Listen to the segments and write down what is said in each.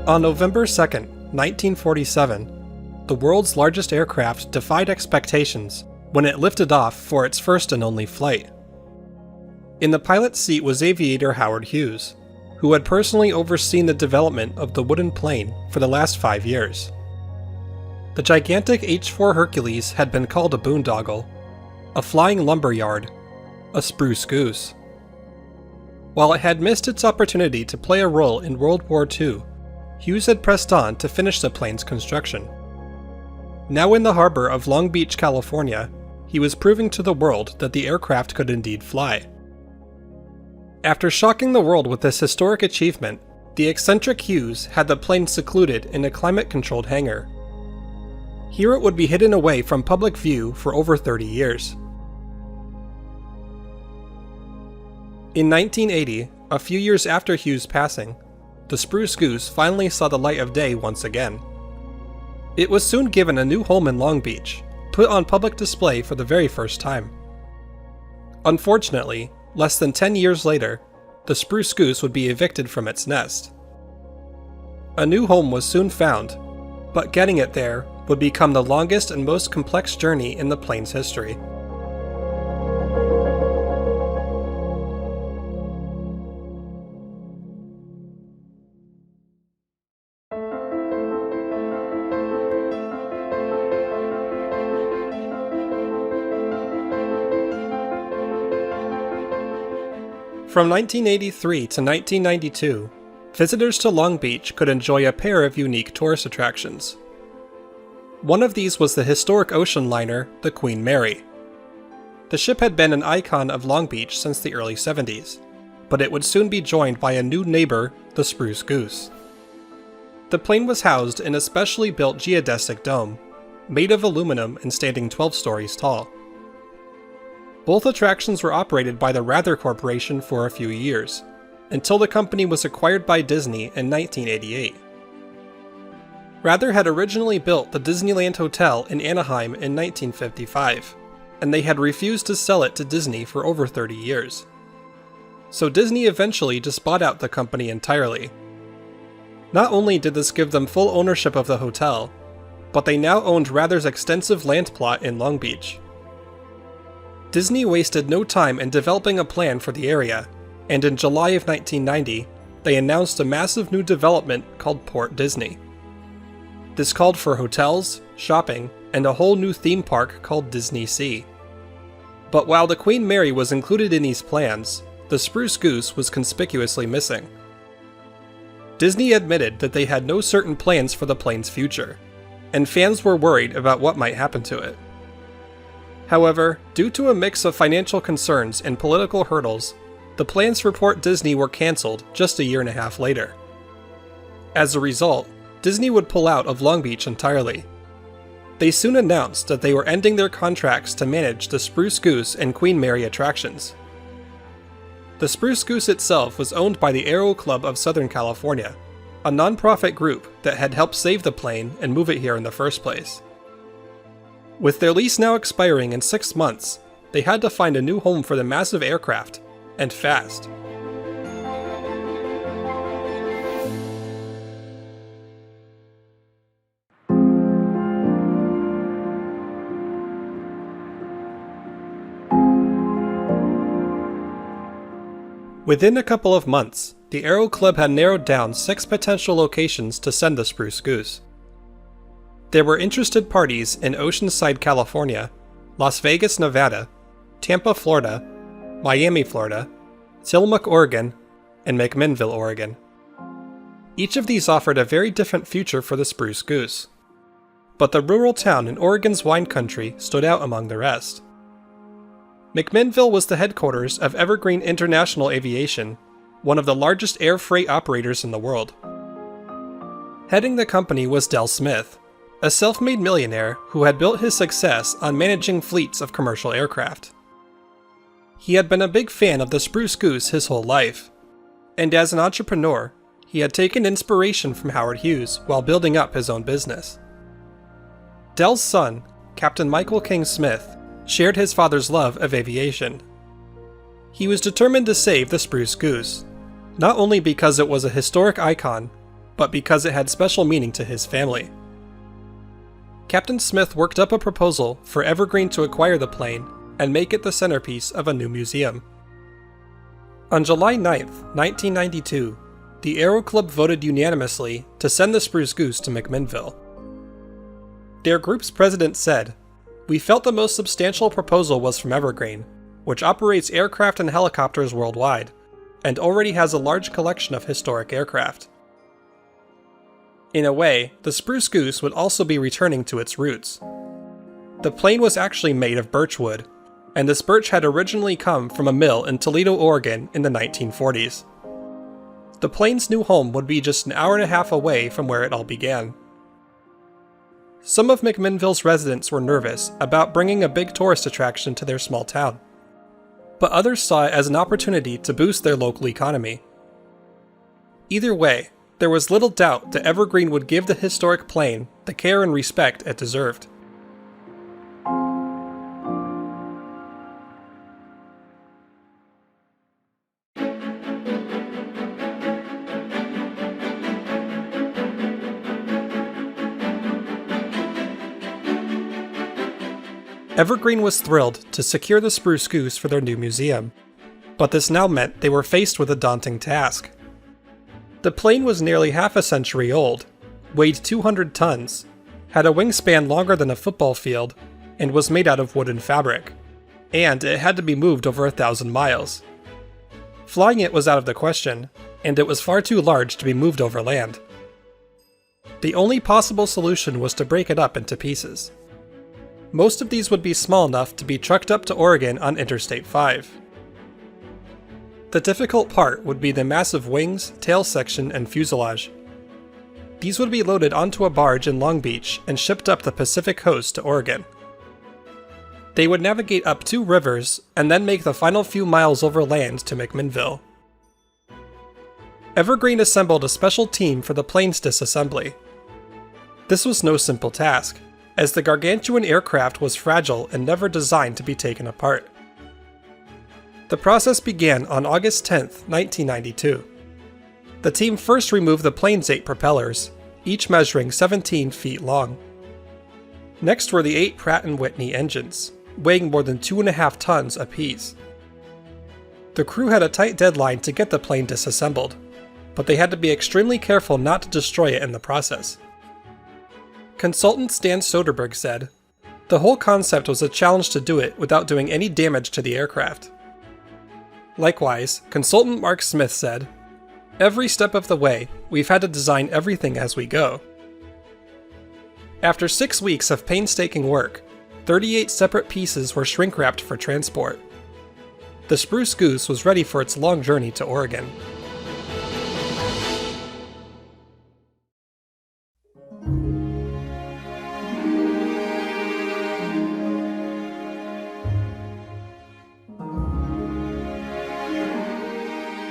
On November 2nd, 1947, the world's largest aircraft defied expectations when it lifted off for its first and only flight. In the pilot's seat was aviator Howard Hughes, who had personally overseen the development of the wooden plane for the last 5 years. The gigantic H-4 Hercules had been called a boondoggle, a flying lumberyard, a Spruce Goose. While it had missed its opportunity to play a role in World War II, Hughes had pressed on to finish the plane's construction. Now in the harbor of Long Beach, California, he was proving to the world that the aircraft could indeed fly. After shocking the world with this historic achievement, the eccentric Hughes had the plane secluded in a climate-controlled hangar. Here it would be hidden away from public view for over 30 years. In 1980, a few years after Hughes' passing, the Spruce Goose finally saw the light of day once again. It was soon given a new home in Long Beach, put on public display for the very first time. Unfortunately, less than 10 years later, the Spruce Goose would be evicted from its nest. A new home was soon found, but getting it there would become the longest and most complex journey in the plane's history. From 1983 to 1992, visitors to Long Beach could enjoy a pair of unique tourist attractions. One of these was the historic ocean liner, the Queen Mary. The ship had been an icon of Long Beach since the early 70s, but it would soon be joined by a new neighbor, the Spruce Goose. The plane was housed in a specially built geodesic dome, made of aluminum and standing 12 stories tall. Both attractions were operated by the Rather Corporation for a few years, until the company was acquired by Disney in 1988. Rather had originally built the Disneyland Hotel in Anaheim in 1955, and they had refused to sell it to Disney for over 30 years. So Disney eventually just bought out the company entirely. Not only did this give them full ownership of the hotel, but they now owned Rather's extensive land plot in Long Beach. Disney wasted no time in developing a plan for the area, and in July of 1990, they announced a massive new development called Port Disney. This called for hotels, shopping, and a whole new theme park called Disney Sea. But while the Queen Mary was included in these plans, the Spruce Goose was conspicuously missing. Disney admitted that they had no certain plans for the plane's future, and fans were worried about what might happen to it. However, due to a mix of financial concerns and political hurdles, the plans for Port Disney were cancelled just a year and a half later. As a result, Disney would pull out of Long Beach entirely. They soon announced that they were ending their contracts to manage the Spruce Goose and Queen Mary attractions. The Spruce Goose itself was owned by the Aero Club of Southern California, a non-profit group that had helped save the plane and move it here in the first place. With their lease now expiring in 6 months, they had to find a new home for the massive aircraft, and fast. Within a couple of months, the Aero Club had narrowed down 6 potential locations to send the Spruce Goose. There were interested parties in Oceanside, California, Las Vegas, Nevada, Tampa, Florida, Miami, Florida, Tillamook, Oregon, and McMinnville, Oregon. Each of these offered a very different future for the Spruce Goose, but the rural town in Oregon's wine country stood out among the rest. McMinnville was the headquarters of Evergreen International Aviation, one of the largest air freight operators in the world. Heading the company was Del Smith, a self-made millionaire who had built his success on managing fleets of commercial aircraft. He had been a big fan of the Spruce Goose his whole life, and as an entrepreneur, he had taken inspiration from Howard Hughes while building up his own business. Del's son, Captain Michael King Smith, shared his father's love of aviation. He was determined to save the Spruce Goose, not only because it was a historic icon, but because it had special meaning to his family. Captain Smith worked up a proposal for Evergreen to acquire the plane and make it the centerpiece of a new museum. On July 9, 1992, the Aero Club voted unanimously to send the Spruce Goose to McMinnville. Their group's president said, "We felt the most substantial proposal was from Evergreen, which operates aircraft and helicopters worldwide, and already has a large collection of historic aircraft." In a way, the Spruce Goose would also be returning to its roots. The plane was actually made of birch wood, and this birch had originally come from a mill in Toledo, Oregon in the 1940s. The plane's new home would be just an hour and a half away from where it all began. Some of McMinnville's residents were nervous about bringing a big tourist attraction to their small town, but others saw it as an opportunity to boost their local economy. Either way, there was little doubt that Evergreen would give the historic plane the care and respect it deserved. Evergreen was thrilled to secure the Spruce Goose for their new museum, but this now meant they were faced with a daunting task. The plane was nearly half a century old, weighed 200 tons, had a wingspan longer than a football field, and was made out of wooden fabric, and it had to be moved over 1,000 miles. Flying it was out of the question, and it was far too large to be moved over land. The only possible solution was to break it up into pieces. Most of these would be small enough to be trucked up to Oregon on Interstate 5. The difficult part would be the massive wings, tail section, and fuselage. These would be loaded onto a barge in Long Beach and shipped up the Pacific coast to Oregon. They would navigate up 2 rivers and then make the final few miles over land to McMinnville. Evergreen assembled a special team for the plane's disassembly. This was no simple task, as the gargantuan aircraft was fragile and never designed to be taken apart. The process began on August 10, 1992. The team first removed the plane's 8 propellers, each measuring 17 feet long. Next were the 8 Pratt & Whitney engines, weighing more than 2.5 tons apiece. The crew had a tight deadline to get the plane disassembled, but they had to be extremely careful not to destroy it in the process. Consultant Stan Soderbergh said, "The whole concept was a challenge to do it without doing any damage to the aircraft." Likewise, consultant Mark Smith said, "Every step of the way, we've had to design everything as we go." After 6 weeks of painstaking work, 38 separate pieces were shrink-wrapped for transport. The Spruce Goose was ready for its long journey to Oregon.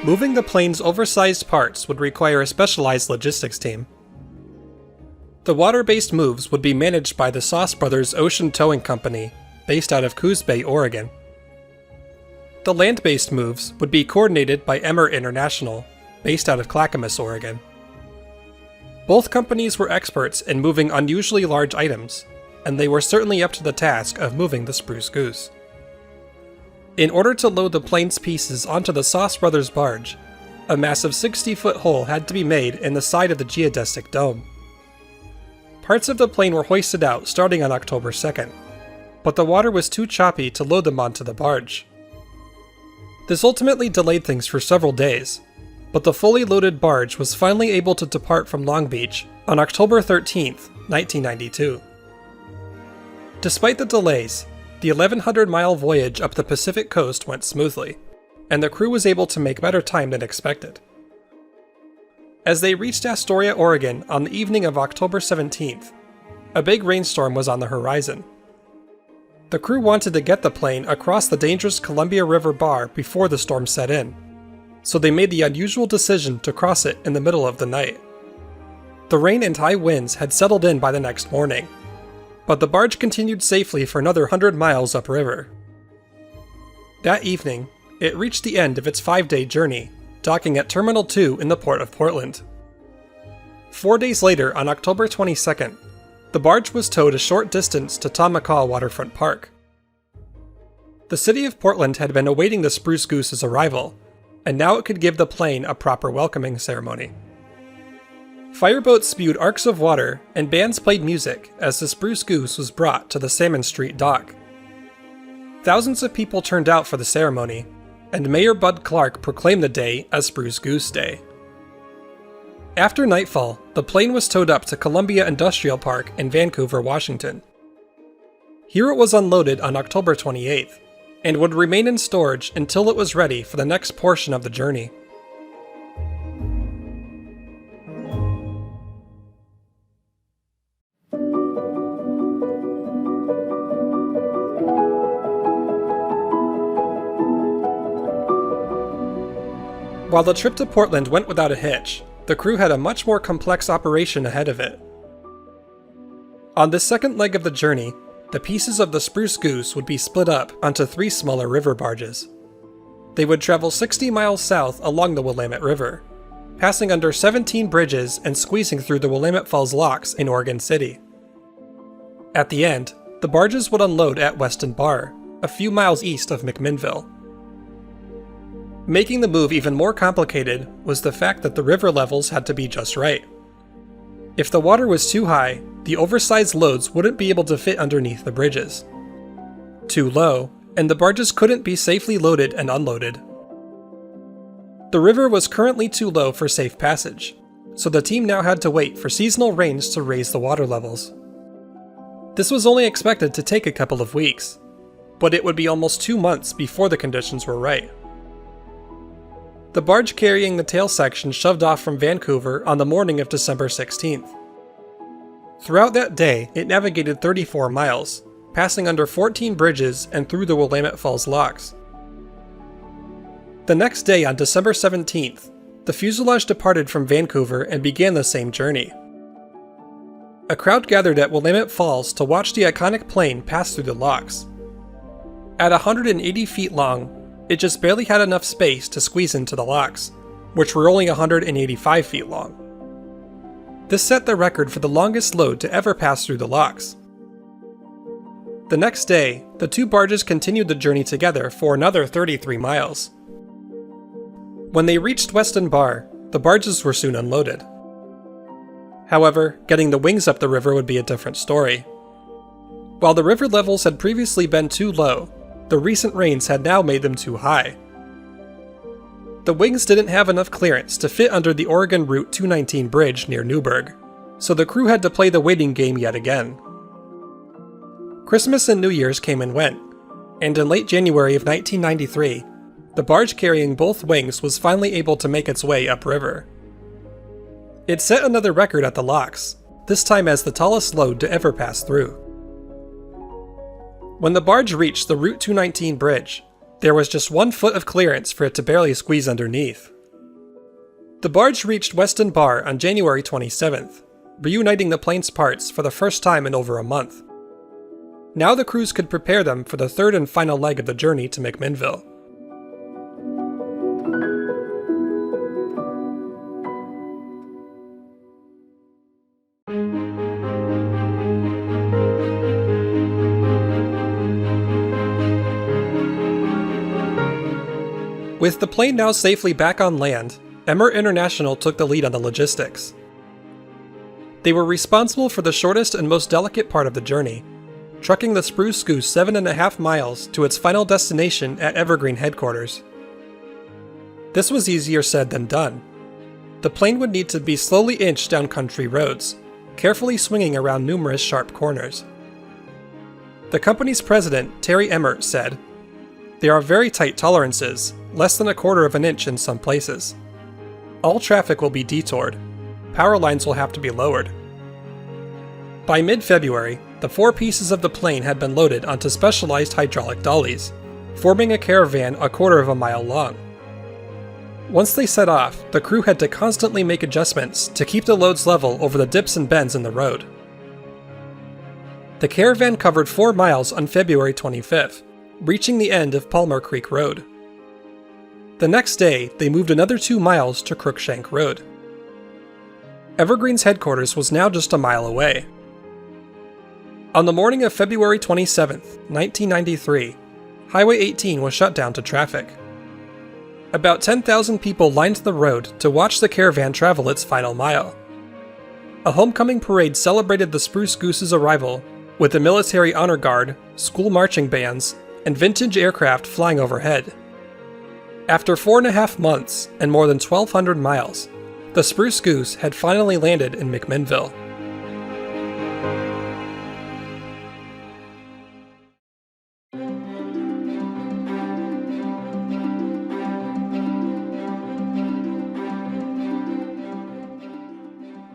Moving the plane's oversized parts would require a specialized logistics team. The water-based moves would be managed by the Sauce Brothers Ocean Towing Company, based out of Coos Bay, Oregon. The land-based moves would be coordinated by Emmer International, based out of Clackamas, Oregon. Both companies were experts in moving unusually large items, and they were certainly up to the task of moving the Spruce Goose. In order to load the plane's pieces onto the Sauce Brothers barge, a massive 60-foot hole had to be made in the side of the geodesic dome. Parts of the plane were hoisted out starting on October 2nd, but the water was too choppy to load them onto the barge. This ultimately delayed things for several days, but the fully loaded barge was finally able to depart from Long Beach on October 13th, 1992. Despite the delays, the 1,100-mile voyage up the Pacific coast went smoothly, and the crew was able to make better time than expected. As they reached Astoria, Oregon on the evening of October 17th, a big rainstorm was on the horizon. The crew wanted to get the plane across the dangerous Columbia River Bar before the storm set in, so they made the unusual decision to cross it in the middle of the night. The rain and high winds had settled in by the next morning, but the barge continued safely for another 100 miles upriver. That evening, it reached the end of its 5-day journey, docking at Terminal 2 in the Port of Portland. 4 days later, on October 22nd, the barge was towed a short distance to Tom McCall Waterfront Park. The city of Portland had been awaiting the Spruce Goose's arrival, and now it could give the plane a proper welcoming ceremony. Fireboats spewed arcs of water, and bands played music as the Spruce Goose was brought to the Salmon Street dock. Thousands of people turned out for the ceremony, and Mayor Bud Clark proclaimed the day as Spruce Goose Day. After nightfall, the plane was towed up to Columbia Industrial Park in Vancouver, Washington. Here it was unloaded on October 28th, and would remain in storage until it was ready for the next portion of the journey. While the trip to Portland went without a hitch, the crew had a much more complex operation ahead of it. On the second leg of the journey, the pieces of the Spruce Goose would be split up onto 3 smaller river barges. They would travel 60 miles south along the Willamette River, passing under 17 bridges and squeezing through the Willamette Falls locks in Oregon City. At the end, the barges would unload at Weston Bar, a few miles east of McMinnville. Making the move even more complicated was the fact that the river levels had to be just right. If the water was too high, the oversized loads wouldn't be able to fit underneath the bridges. Too low, and the barges couldn't be safely loaded and unloaded. The river was currently too low for safe passage, so the team now had to wait for seasonal rains to raise the water levels. This was only expected to take a couple of weeks, but it would be almost 2 months before the conditions were right. The barge carrying the tail section shoved off from Vancouver on the morning of December 16th. Throughout that day, it navigated 34 miles, passing under 14 bridges and through the Willamette Falls locks. The next day, on December 17th, the fuselage departed from Vancouver and began the same journey. A crowd gathered at Willamette Falls to watch the iconic plane pass through the locks. At 180 feet long, it just barely had enough space to squeeze into the locks, which were only 185 feet long. This set the record for the longest load to ever pass through the locks. The next day, the 2 barges continued the journey together for another 33 miles. When they reached Weston Bar, the barges were soon unloaded. However, getting the wings up the river would be a different story. While the river levels had previously been too low, the recent rains had now made them too high. The wings didn't have enough clearance to fit under the Oregon Route 219 bridge near Newburgh, so the crew had to play the waiting game yet again. Christmas and New Year's came and went, and in late January of 1993, the barge carrying both wings was finally able to make its way upriver. It set another record at the locks, this time as the tallest load to ever pass through. When the barge reached the Route 219 bridge, there was just 1 foot of clearance for it to barely squeeze underneath. The barge reached Weston Bar on January 27th, reuniting the plane's parts for the first time in over a month. Now the crews could prepare them for the third and final leg of the journey to McMinnville. With the plane now safely back on land, Emmer International took the lead on the logistics. They were responsible for the shortest and most delicate part of the journey, trucking the Spruce Goose 7.5 miles to its final destination at Evergreen headquarters. This was easier said than done. The plane would need to be slowly inched down country roads, carefully swinging around numerous sharp corners. The company's president, Terry Emmert, said, "There are very tight tolerances, less than 1/4 of an inch in some places. All traffic will be detoured. Power lines will have to be lowered." By mid-February, the 4 pieces of the plane had been loaded onto specialized hydraulic dollies, forming a caravan 1/4 of a mile long. Once they set off, the crew had to constantly make adjustments to keep the loads level over the dips and bends in the road. The caravan covered 4 miles on February 25th, reaching the end of Palmer Creek Road. The next day, they moved another 2 miles to Crookshank Road. Evergreen's headquarters was now just a mile away. On the morning of February 27, 1993, Highway 18 was shut down to traffic. About 10,000 people lined the road to watch the caravan travel its final mile. A homecoming parade celebrated the Spruce Goose's arrival, with the military honor guard, school marching bands, and vintage aircraft flying overhead. After 4.5 months and more than 1,200 miles, the Spruce Goose had finally landed in McMinnville.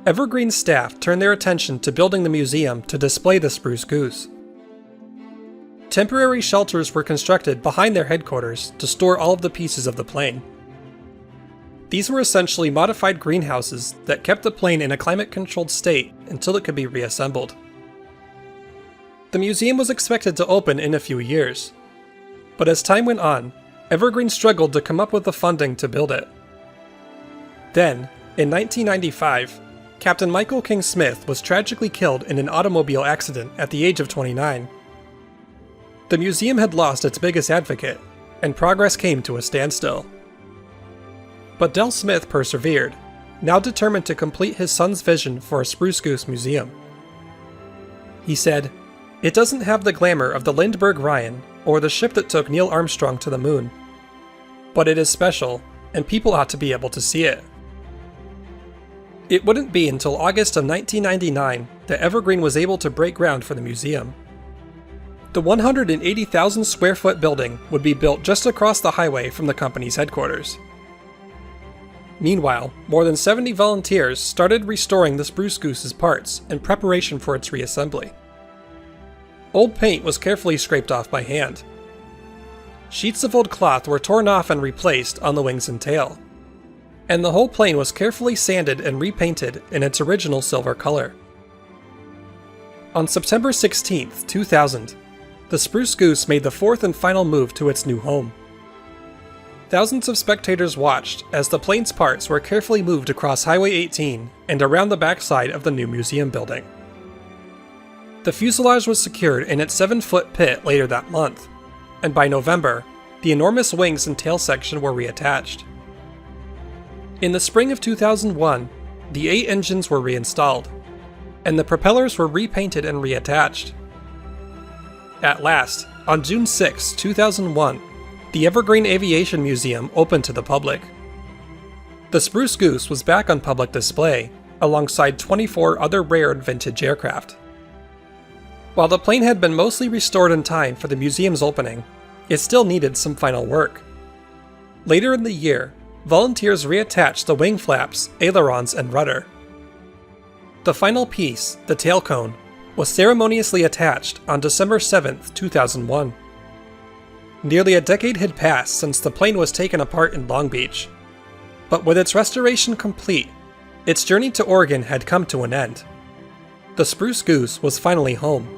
Evergreen's staff turned their attention to building the museum to display the Spruce Goose. Temporary shelters were constructed behind their headquarters to store all of the pieces of the plane. These were essentially modified greenhouses that kept the plane in a climate-controlled state until it could be reassembled. The museum was expected to open in a few years, but as time went on, Evergreen struggled to come up with the funding to build it. Then, in 1995, Captain Michael King Smith was tragically killed in an automobile accident at the age of 29. The museum had lost its biggest advocate, and progress came to a standstill. But Del Smith persevered, now determined to complete his son's vision for a Spruce Goose museum. He said, "It doesn't have the glamour of the Lindbergh Ryan or the ship that took Neil Armstrong to the moon. But it is special, and people ought to be able to see it." It wouldn't be until August of 1999 that Evergreen was able to break ground for the museum. The 180,000 square foot building would be built just across the highway from the company's headquarters. Meanwhile, more than 70 volunteers started restoring the Spruce Goose's parts in preparation for its reassembly. Old paint was carefully scraped off by hand. Sheets of old cloth were torn off and replaced on the wings and tail, and the whole plane was carefully sanded and repainted in its original silver color. On September 16, 2000, the Spruce Goose made the fourth and final move to its new home. Thousands of spectators watched as the plane's parts were carefully moved across Highway 18 and around the backside of the new museum building. The fuselage was secured in its 7-foot pit later that month, and by November, the enormous wings and tail section were reattached. In the spring of 2001, the 8 engines were reinstalled, and the propellers were repainted and reattached. At last, on June 6, 2001, the Evergreen Aviation Museum opened to the public. The Spruce Goose was back on public display, alongside 24 other rare vintage aircraft. While the plane had been mostly restored in time for the museum's opening, it still needed some final work. Later in the year, volunteers reattached the wing flaps, ailerons, and rudder. The final piece, the tail cone, was ceremoniously attached on December 7, 2001. Nearly a decade had passed since the plane was taken apart in Long Beach, but with its restoration complete, its journey to Oregon had come to an end. The Spruce Goose was finally home.